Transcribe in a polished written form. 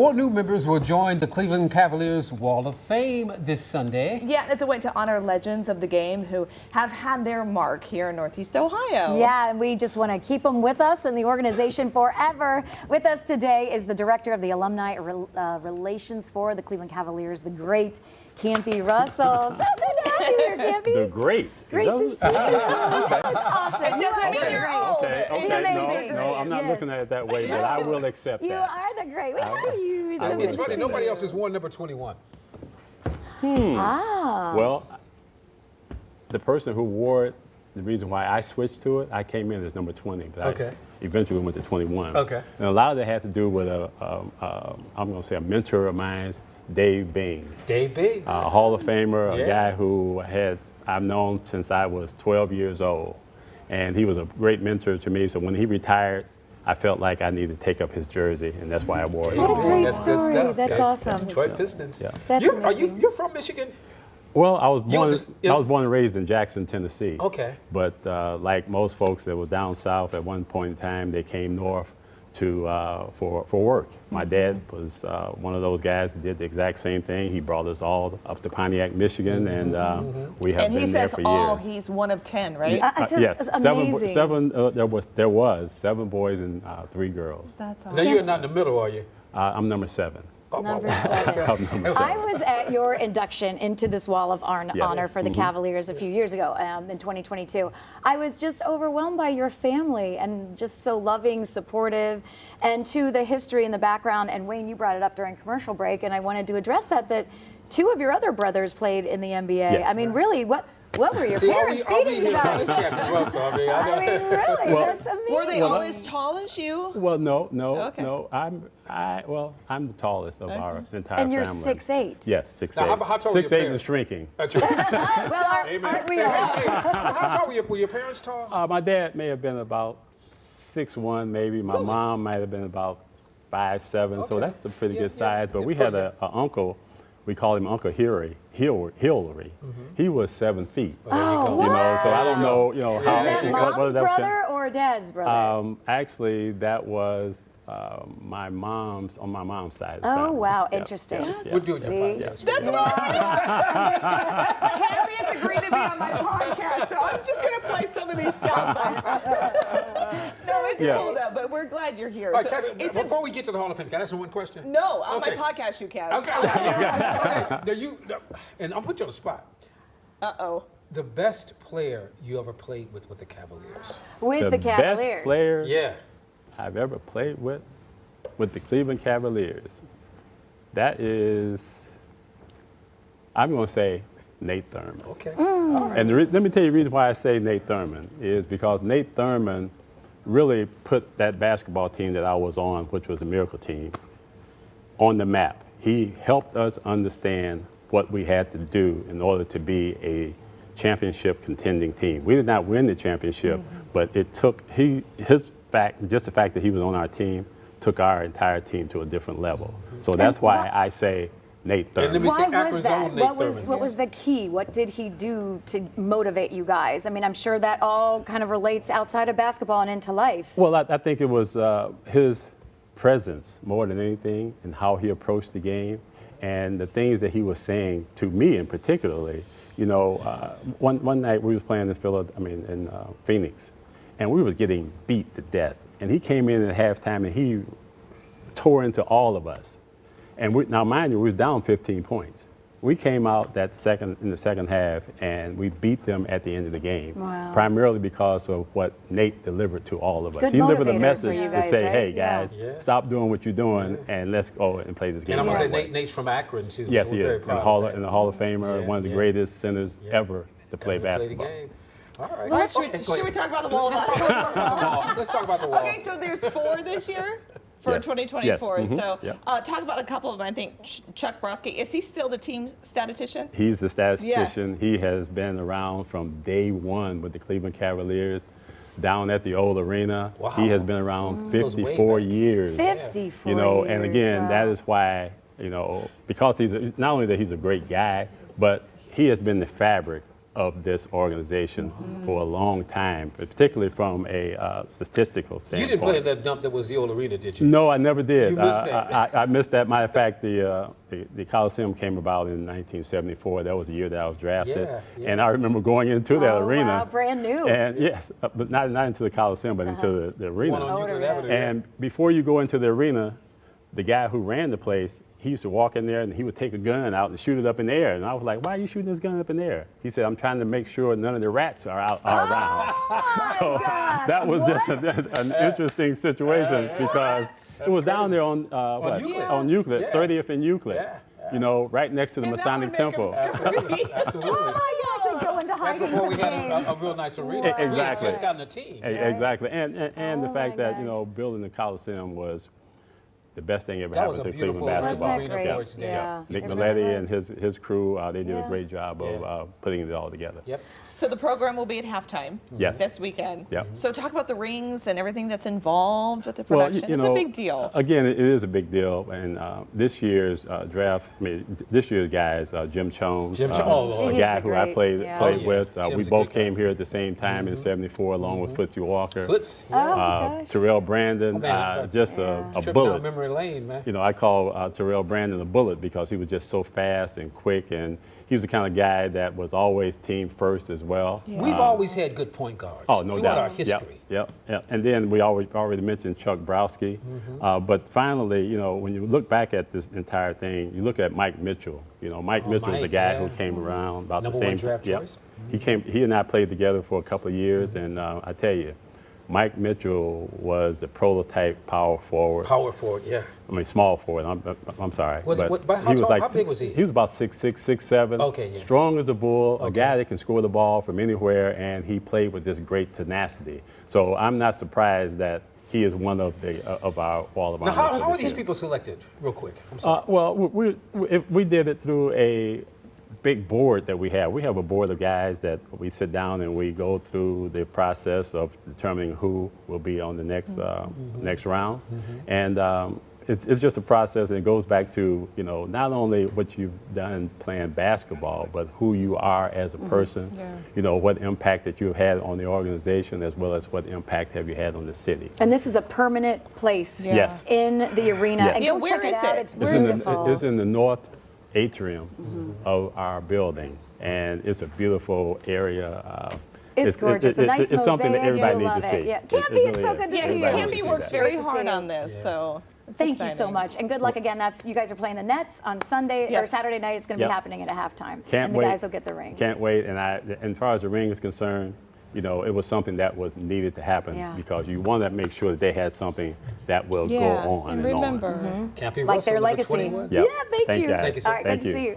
4 new members will join the Cleveland Cavaliers Wall of Fame this Sunday. Yeah, it's a way to honor legends of the game who have had their mark here in Northeast Ohio. Yeah, and we just want to keep them with us in the organization forever. With us today is the director of the Alumni Relations for the Cleveland Cavaliers, the great Campy Russell. So good to have you here, Campy. The great. Great to see you. Awesome. It doesn't mean you're old. Okay. No, I'm not looking at it that way, but I will accept You that. are the great. We love you. So It's good funny, to see nobody you. else has worn number 21. Ah. Well, the person who wore it, the reason why I switched to it, I came in as number 20, but Okay. I eventually went to 21. Okay. And a lot of that had to do with I'm going to say a mentor of mine, Dave Bing. Dave Bing. A Hall of Famer, Yeah. a guy who I've known since I was 12 years old. And he was a great mentor to me, so when he retired, I felt like I needed to take up his jersey, and that's why I wore it. What a great That's good story. stuff. That's Yeah. awesome. Detroit Pistons. Yeah. That's amazing. You're from Michigan? Well, I was You born and raised in Jackson, Tennessee. Okay. But like most folks that were down south at one point in time, they came north to for work. My dad was one of those guys that did the exact same thing. He brought us all up to Pontiac, Michigan, and we have And he been there says for all, years. he's one of 10, right? Yes, It's amazing. there was 7 boys and 3 girls. That's Now awesome. you're not in the middle, are you? I'm number 7. Number I'm 7. number 7. I was at your induction into this Wall of Honor for the Cavaliers a few years ago in 2022. I was just overwhelmed by your family and just so loving, supportive, and to the history and the background. And Wayne, you brought it up during commercial break, and I wanted to address that 2 of your other brothers played in the NBA. Yes. I mean, really, what were your parents feeding you guys? Campy Russell. I mean, I mean, really, Well, that's amazing. Were they all as tall as you? Well, no. Okay. No. I'm the tallest of our entire family. And you're 6'8". Yes, 6'8". Now, how tall were your 6'8" and parents? shrinking. That's right. Well, aren't we all? How tall were your parents tall? My dad may have been about 6'1", maybe. My mom might have been about 5'7", so Okay. that's a pretty Yeah, good size. But yeah, we had an uncle, we called him Uncle Hillary. He was 7 feet. Oh, You know, so I don't know, how. Is that mom's whether that was brother or dad's brother? Actually, that was my mom's on my mom's side. Of the Oh, family. wow, Yeah, interesting. yeah, yeah. We're doing your See? podcast. That's why Campy has agreed to be on my podcast, so I'm just going to play some of these sound bites. No, it's Yeah. cool though, but we're glad you're here. All right, So Campy, it's a- before we get to the Hall of Fame, can I ask you one question? no, on Okay. my podcast you can. Okay. Okay. Now and I'll put you on the spot. Uh-oh. The best player you ever played with the Cavaliers? With the Cavaliers. best player Yeah. I've ever played with the Cleveland Cavaliers. That is, I'm going to say Nate Thurman. Okay. And let me tell you the reason why I say Nate Thurman is because Nate Thurman really put that basketball team that I was on, which was the Miracle Team, on the map. He helped us understand what we had to do in order to be a championship contending team. We did not win the championship, but it took just the fact that he was on our team took our entire team to a different level. So that's why I say Nate Thurman. let me say Why was Akron's that? own Nate Thurman. What was the key? What did he do to motivate you guys? I mean, I'm sure that all kind of relates outside of basketball and into life. Well, I think it was his presence more than anything and how he approached the game and the things that he was saying to me in particularly. You know, one night we was playing in Phoenix, and we were getting beat to death. And he came in at halftime and he tore into all of us. And now, mind you, we was down 15 points. We came out in the second half and we beat them at the end of the game. Wow. Primarily because of what Nate delivered to all of us. Good He delivered a motivator message for you to guys, say, right? hey Yeah. guys, Yeah. stop doing what you're doing and let's go and play this game. And I'm going to the right say way. Nate's from Akron, too. Yes, so he we're very is. proud of In that. the Hall of Famer, Yeah, one of the yeah. greatest centers ever to play Ever played the basketball. game. All right. Well, Okay, go should we ahead. talk about the Wall of Honor? Let's talk about the wall. Okay, so there's 4 this year for Yes. 2024. Yes. So Yeah. talk about a couple of them. I think Chuck Brodsky, is he still the team statistician? He's the statistician. He has been around from day one with the Cleveland Cavaliers down at the old arena. Wow. He has been around Goes way 54 back. years. 54 You know, and years, again, wow. that is why, because not only that he's a great guy, but he has been the fabric of this organization for a long time, particularly from a statistical You standpoint. didn't play in that dump that was the old arena, did you? No, I never did. You missed that. I missed that. Matter of fact, the Coliseum came about in 1974. That was the year that I was drafted. Yeah. And I remember going into that Oh, arena. wow, brand new. And yes, but not into the Coliseum, but into the arena. One on Euclid Avenue. And before you go into the arena, the guy who ran the place, he used to walk in there and he would take a gun out and shoot it up in the air. And I was like, why are you shooting this gun up in the air? He said, I'm trying to make sure none of the rats are around. So gosh, that was just an interesting situation because it was down there on Euclid. on Euclid, Yeah. 30th and Euclid. Yeah. You know, right next to the And that Masonic would make 'em Temple. Absolutely. Absolutely. Oh my gosh, they go into That's hiding before for we the had game. a real nice arena. Wow. We had Exactly. just gotten a team. Exactly. And the Oh fact my that, you gosh. know, building the Coliseum was the best thing ever That was happened a to Cleveland beautiful basketball. Wasn't that great? for its day. Yeah. Nick It really Milletti and was. his crew, they did a Yeah. great job of Yeah. putting it all together. Yep. So the program will be at halftime Yes. this weekend. Yep. So talk about the rings and everything that's involved with the Well, production. you It's know, a big deal. Again, it is a big deal. And this year's draft, this year's guys, Jim Chones, Jim Chones. Oh, Gee, a he's guy the who I great- played yeah. played Oh, yeah. with. Jim's We a both good came guy. here at the same time in '74, along with Footsy Walker. Foots. Oh, gosh. Terrell Brandon, man, just Yeah. a Trip bullet. down memory lane, man. You know, I call Terrell Brandon a bullet because he was just so fast and quick, and he was the kind of guy that was always team first as well. We've always had good point guards. Oh, no throughout doubt. our history. Yep. And then we already mentioned Chuck Browski. But finally, you know, when you look back at this entire thing, you look at Mike Mitchell. You know, Mike Mitchell was the Mike, guy yeah. who came around about Number the same one draft yep. choice. He and I played together for a couple of years, and I tell you, Mike Mitchell was the prototype power forward. Power forward, yeah. I mean, small forward. I'm sorry. But how he was tall- like how big was he? He was about 6'6", 6'7". Okay, yeah. Strong as a bull, a guy that can score the ball from anywhere, and he played with this great tenacity. So I'm not surprised that he is one of our Wall of Honor. Now, how are these recipients. people selected? Real quick. I'm sorry. Well, we did it through a big board that we have. We have a board of guys that we sit down and we go through the process of determining who will be on the next next round, and it's just a process, and it goes back to, you know, not only what you've done playing basketball, but who you are as a person. You know, what impact that you've had on the organization, as well as what impact have you had on the city. And this is a permanent place Yes. in the arena. Yes. And Yeah, go where check it is out. it? It's It's beautiful. in the north atrium of our building, and it's a beautiful area. It's gorgeous. A nice it's something that mosaic. everybody You'll needs to love it. see. Yeah. It Campy, really it's so is. good to Yeah, see you. Everybody needs Campy to works see that. very Great to hard see you. on this, so it's Thank you so exciting. much, and good luck again. That's you guys are playing the Nets on Sunday or Yes. Saturday night. It's going to be Yep. happening at a halftime, Can't and the wait. guys will get the ring. Can't wait. And as far as the ring is concerned, you know, it was something that was needed to happen Yeah. because you want to make sure that they had something that will Yeah, go on and and remember. on. Campy Like Russell, their number legacy. 21. Yep. Yeah, thank you. Thank you. Thank you, sir. All right, Thank good to you. see you.